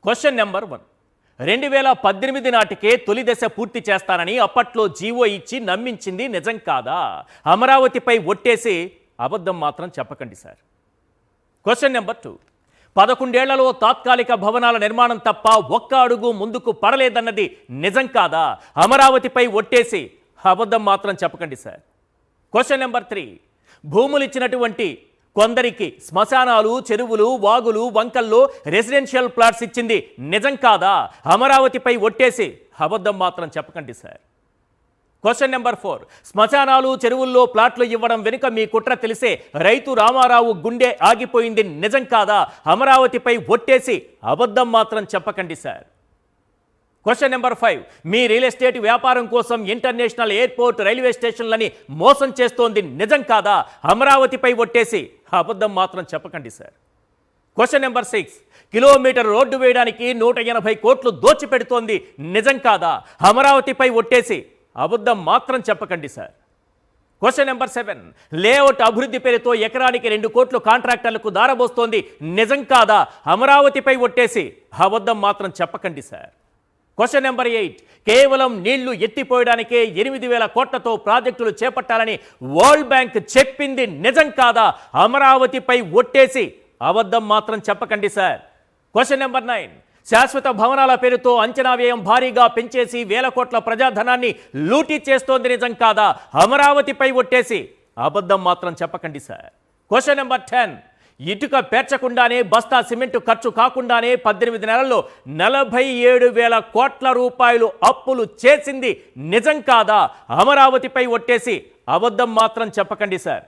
Question number 1. 2018 నాటికే తొలి దశ పూర్తి చేస్తానని అప్పట్లో జీవో ఇచ్చి నమ్మించింది నిజం కాదా? అమరావతిపై ఒట్టేసి అబద్ధం మాత్రం చెప్పకండి సార్. Question number 2. 11 ఏళ్లలో తాత్కాలిక భవనాల నిర్మాణం తప్ప ఒక్క అడుగు ముందుకు పడలేదన్నది నిజం కాదా? అమరావతిపై ఒట్టేసి అబద్ధం మాత్రం చెప్పకండి సార్. Question number 3. భూములు ఇచ్చినటువంటి కొందరికి శ్మశానాలు, చెరువులు, వాగులు, వంకల్లో రెసిడెన్షియల్ ప్లాట్స్ ఇచ్చింది నిజం కాదా? అమరావతిపై ఒట్టేసి అబద్ధం మాత్రం చెప్పకండి సార్. Question number 4. శ్మశానాలు, చెరువుల్లో ప్లాట్లు ఇవ్వడం వెనుక మీ కుట్ర తెలిసే రైతు రామారావు గుండె ఆగిపోయింది నిజం కాదా? అమరావతిపై ఒట్టేసి అబద్ధం మాత్రం చెప్పకండి సార్. Question number 5. మీ రియల్ ఎస్టేట్ వ్యాపారం కోసం ఇంటర్నేషనల్ ఎయిర్పోర్ట్, రైల్వే స్టేషన్లని మోసం చేస్తోంది నిజం కాదా? అమరావతిపై ఒట్టేసి అబద్ధం మాత్రం చెప్పకండి sir. Question number 6. Kilometre road వేయడానికి 180 కోట్లు దోచిపెడుతోంది నిజం కాదా? అమరావతిపై ఒట్టేసి అబద్ధం మాత్రం చెప్పకండి సార్. Question number 7. లేఅవుట్ అభివృద్ధి పేరుతో ఎకరానికి 2 కోట్లు కాంట్రాక్టర్లకు దారబోస్తోంది నిజం కాదా? అమరావతిపై ఒట్టేసి అబద్ధం మాత్రం చెప్పకండి సార్. Question number 8. కేవలం నీళ్లు ఎత్తిపోయడానికే 8,000 కోట్లతో ప్రాజెక్టులు చేపట్టాలని వరల్డ్ బ్యాంక్ చెప్పింది నిజం కాదా? అమరావతిపై ఒట్టేసి అబద్ధం మాత్రం చెప్పకండి సార్. Question number 9. శాశ్వత భవనాల పేరుతో అంచనా వ్యయం భారీగా పెంచేసి 1,000 కోట్ల ప్రజాధనాన్ని లూటీ చేస్తోంది నిజం కాదా? అమరావతిపై ఒట్టేసి అబద్ధం మాత్రం చెప్పకండి సార్. Question number 10. ఇటుక పేర్చకుండానే బస్తా సిమెంట్ ఖర్చు కాకుండానే 18 నెలల్లో 47,000 కోట్ల రూపాయలు అప్పులు చేసింది నిజం కాదా? అమరావతిపై ఒట్టేసి అబద్ధం మాత్రం చెప్పకండి సార్.